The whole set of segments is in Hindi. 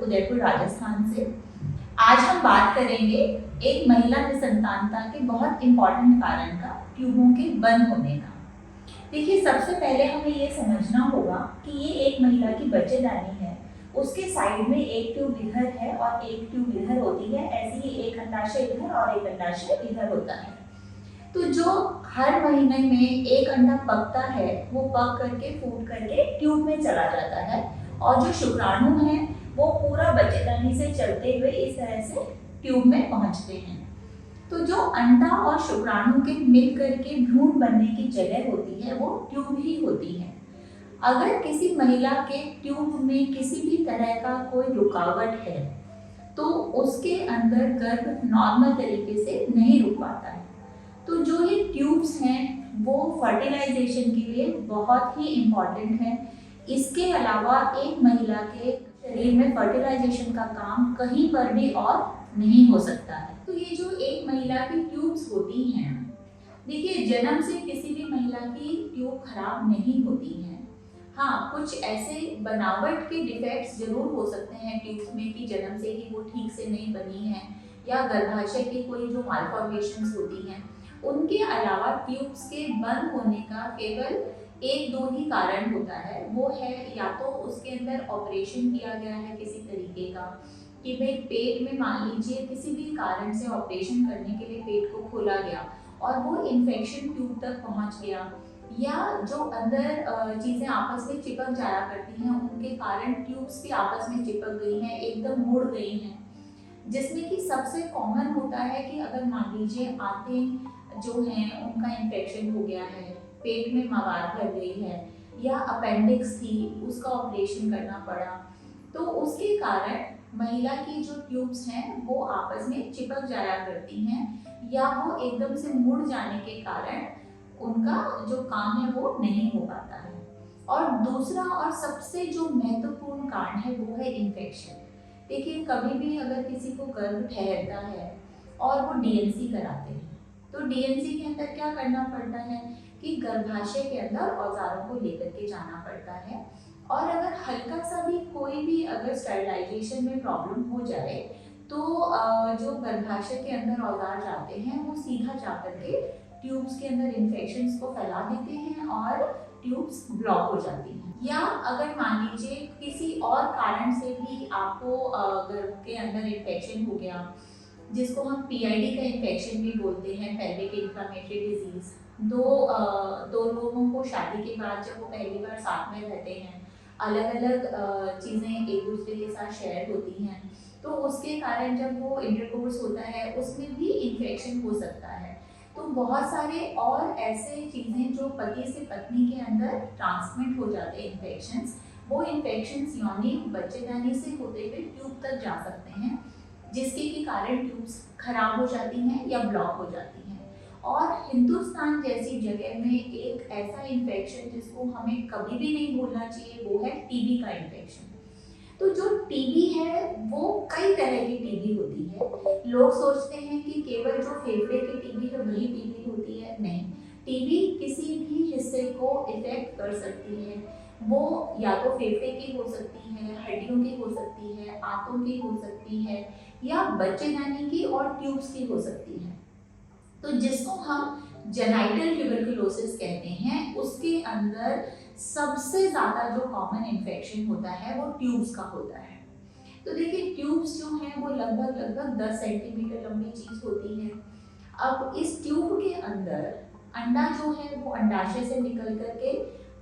उदयपुर राजस्थान से। आज हम बात करेंगे एक महिला निसंतानता के बहुत इम्पॉर्टेंट कारण का, ट्यूबों के बंद होने का। देखिए, सबसे पहले हमें ये समझना होगा कि ये एक महिला की बच्चेदानी है, उसके साइड में एक ट्यूब इधर है और एक ट्यूब इधर होती है। ऐसे ही एक अंडाशय इधर और एक अंडाशय इधर होता है। तो जो हर महीने में एक अंडा पकता है वो पक करके फूट करके ट्यूब में चला जाता है, और जो शुक्राणु है वो पूरा बच्चेदानी से चलते हुए इस तरह से ट्यूब में पहुंचते हैं। तो जो अंडा और शुक्राणु के मिल करके भ्रूण बनने की जगह होती है वो ट्यूब ही होती है। अगर किसी महिला के ट्यूब में किसी भी तरह का कोई रुकावट है तो उसके अंदर गर्भ नॉर्मल तरीके से नहीं रुक पाता है। तो जो ये ट्यूब्स हैं वो फर्टिलाइजेशन के लिए बहुत ही इम्पॉर्टेंट है। इसके अलावा एक महिला के शरीर में फर्टिलाइजेशन का काम कहीं पर भी और नहीं हो सकता है। तो ये जो एक महिला की ट्यूब्स होती हैं, देखिए, जन्म से किसी भी महिला की ट्यूब खराब नहीं होती हैं। हाँ, कुछ ऐसे बनावट के डिफेक्ट्स जरूर हो सकते हैं ट्यूब्स में कि जन्म से ही वो ठीक से नहीं बनी है, या गर्भाशय की कोई जो मालफॉर्मेशंस होती हैं। उनके अलावा ट्यूब्स के बंद होने का केवल एक दो ही कारण होता है। वो है या तो उसके अंदर ऑपरेशन किया गया है किसी तरीके का, कि भाई पेट में मान लीजिए किसी भी कारण से ऑपरेशन करने के लिए पेट को खोला गया और वो इन्फेक्शन ट्यूब तक पहुंच गया, या जो अंदर चीज़ें आपस में चिपक जाया करती हैं उनके कारण ट्यूब्स भी आपस में चिपक गई हैं, एकदम मुड़ गई हैं। जिसमें कि सबसे कॉमन होता है कि अगर मान लीजिए आंतें जो हैं उनका इन्फेक्शन हो गया है, पेट में मवाद भर गई है, या अपेंडिक्स थी उसका ऑपरेशन करना पड़ा, तो उसके कारण महिला की जो ट्यूब्स हैं वो आपस में चिपक जाया करती हैं, या वो एकदम से मुड़ जाने के कारण उनका जो काम है वो नहीं हो पाता है। और दूसरा और सबसे जो महत्वपूर्ण कारण है वो है इन्फेक्शन। देखिए, कभी भी अगर किसी को गर्भ ठहरता है और वो डीएनसी कराते हैं, तो डीएनसी के अंदर क्या करना पड़ता है कि गर्भाशय के अंदर औजारों को लेकर के जाना पड़ता है। और अगर हल्का सा भी कोई भी अगर स्टरलाइजेशन में प्रॉब्लम हो जाए तो जो गर्भाशय के अंदर औजार जाते हैं वो सीधा जाकर के ट्यूब्स के अंदर इन्फेक्शंस को फैला देते हैं और ट्यूब्स ब्लॉक हो जाती हैं। या अगर मान लीजिए किसी और कारण से भी आपको गर्भ के अंदर इन्फेक्शन हो गया, जिसको हम पीआईडी का इन्फेक्शन भी बोलते हैं, पेल्विक इन्फ्लेमेटरी डिजीज। दो लोगों को शादी के बाद जब वो पहली बार साथ में रहते हैं, अलग अलग चीज़ें एक दूसरे के साथ शेयर होती हैं, तो उसके कारण जब वो इंटरकोर्स होता है उसमें भी इन्फेक्शन हो सकता है। तो बहुत सारे और ऐसे चीज़ें जो पति से पत्नी के अंदर ट्रांसमिट हो जाते हैं इन्फेक्शंस, वो इन्फेक्शंस यानी बच्चेदानी से होते हुए ट्यूब तक जा सकते हैं, जिसके के कारण ट्यूब्स खराब हो जाती हैं या ब्लॉक हो जाती हैं। और हिंदुस्तान जैसी जगह में एक ऐसा इन्फेक्शन जिसको हमें कभी भी नहीं भूलना चाहिए वो है टीबी का इन्फेक्शन। तो जो टीबी है वो कई तरह की टीबी होती है। लोग सोचते हैं कि केवल जो फेफड़े की टीबी है वही टीबी होती है। नहीं, टीबी किसी भी हिस्से को इफेक्ट कर सकती है। वो या तो फेफड़े की हो सकती है, हड्डियों की हो सकती है, आंतों की हो सकती है, या बच्चेदानी की और ट्यूब्स की हो सकती है। तो जिसको हम जेनाइटल ट्यूबरकुलोसिस कहते हैं, उसके अंदर सबसे ज़्यादा जो कॉमन इन्फेक्शन होता है वो ट्यूब्स का होता है। तो देखिए, ट्यूब्स जो हैं वो लगभग 10 सेंटीमीटर लंबी चीज़ होती है। अब इस ट्यूब के अंदर अंडा जो है वो अंडाशय से निकल करके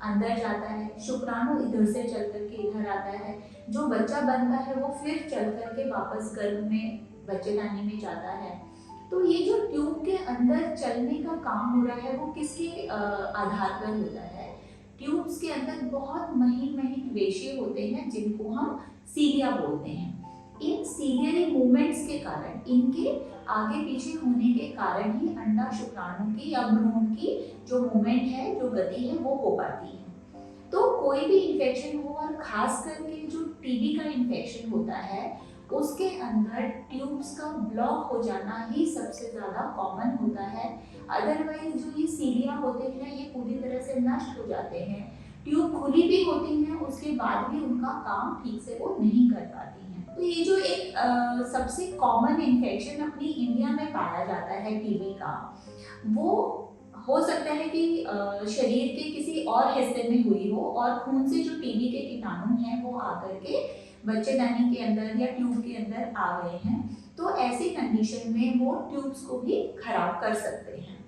अंदर जाता है, शुक्राणु इधर से चल करके इधर आता है, जो बच्चा बनता है वो फिर चल करके वापस गर्भ में बच्चेदानी में जाता है। तो ये जो ट्यूब के अंदर चलने का काम हो रहा है वो किसके आधार पर होता है? ट्यूब्स के अंदर बहुत महीन महीन रेशे होते हैं जिनको हम सीलिया बोलते हैं। इन सीलियरी मूवमेंट्स के कारण, इनके आगे पीछे होने के कारण ही अंडा शुक्राणु की या भ्रूण की जो मूवमेंट है, जो गति है वो हो पाती है। तो कोई भी इन्फेक्शन हो, और खास करके जो टीबी का इन्फेक्शन होता है उसके अंदर ट्यूब्स का ब्लॉक हो जाना ही सबसे ज़्यादा कॉमन होता है। अदरवाइज जो ये सीलिया होते हैं ये पूरी तरह से नष्ट हो जाते हैं। ट्यूब खुली भी होती हैं, उसके बाद भी उनका काम ठीक से वो नहीं कर पाती हैं। तो ये जो एक सबसे कॉमन इन्फेक्शन अपनी इंडिया में पाया जाता है टीबी का, वो हो सकता है कि शरीर के किसी और हिस्से में हुई हो और खून से जो टीबी के कीटाणु हैं वो आकर के बच्चेदानी के अंदर या ट्यूब के अंदर आ गए हैं। तो ऐसी कंडीशन में वो ट्यूब्स को भी खराब कर सकते हैं।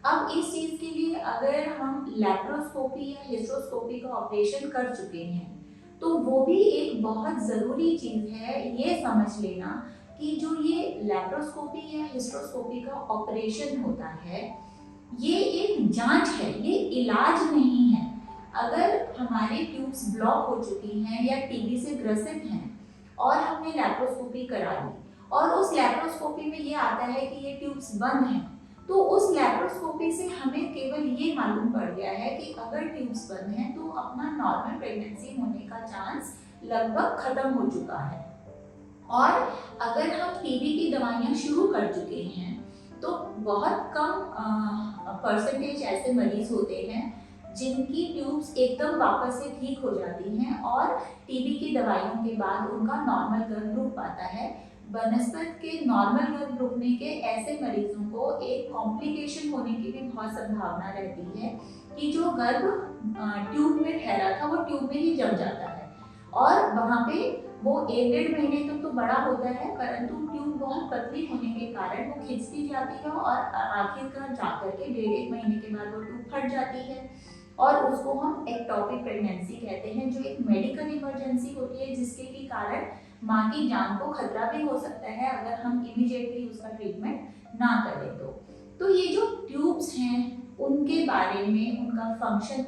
अब इस चीज़ के लिए अगर हम लैप्रोस्कोपी या हिस्ट्रोस्कोपी का ऑपरेशन कर चुके हैं तो वो भी एक बहुत ज़रूरी चीज़ है ये समझ लेना कि जो ये लैप्रोस्कोपी या हिस्ट्रोस्कोपी का ऑपरेशन होता है ये एक जांच है, ये इलाज नहीं है। अगर हमारे ट्यूब्स ब्लॉक हो चुकी हैं या टीबी से ग्रसित हैं और हमने लैप्रोस्कोपी करा ली और उस लैप्रोस्कोपी में ये आता है कि ये ट्यूब्स बंद हैं, तो उस लैप्रोस्कोपी से हमें केवल ये मालूम पड़ गया है कि अगर ट्यूब्स बंद हैं तो अपना नॉर्मल प्रेगनेंसी होने का चांस लगभग खत्म हो चुका है। और अगर हम टीबी की दवाइयाँ शुरू कर चुके हैं तो बहुत कम परसेंटेज ऐसे मरीज होते हैं जिनकी ट्यूब्स एकदम वापस से ठीक हो जाती हैं और टीबी की दवाइयों के बाद उनका नॉर्मल गर्भ रुक पाता है। बनस्पत के नॉर्मल गर्भ रुकने के ऐसे मरीजों को एक कॉम्प्लिकेशन होने की भी बहुत संभावना रहती है कि जो गर्भ ट्यूब में ठहरा था वो ट्यूब में ही जम जाता है और वहाँ पे वो 1-1.5 महीने तक तो बड़ा होता है, परंतु ट्यूब बहुत पतली होने के कारण वो खिंचती जाती है और आखिरकार जाकर के 1.5 महीने के बाद वो ट्यूब फट जाती है और उसको हम एक्टोपिक प्रेगनेंसी कहते हैं, जो एक मेडिकल इमरजेंसी होती है जिसके के कारण माँ की जान को खतरा भी हो सकता है अगर हम इमीडिएटली उसका ट्रीटमेंट ना करें तो ये जो ट्यूब्स हैं उनके बारे में उनका फंक्शन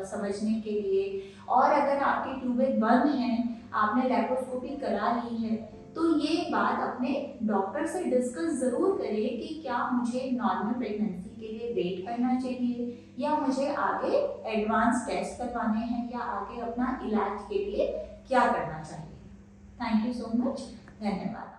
समझने के लिए, और अगर आपकी ट्यूबें बंद हैं, आपने लैप्रोस्कोपी करा ली है, तो ये बात अपने डॉक्टर से डिस्कस ज़रूर करें कि क्या मुझे नॉर्मल प्रेगनेंसी के लिए वेट करना चाहिए या मुझे आगे एडवांस टेस्ट करवाने हैं या आगे अपना इलाज के लिए क्या करना चाहिए। थैंक यू सो मच, धन्यवाद।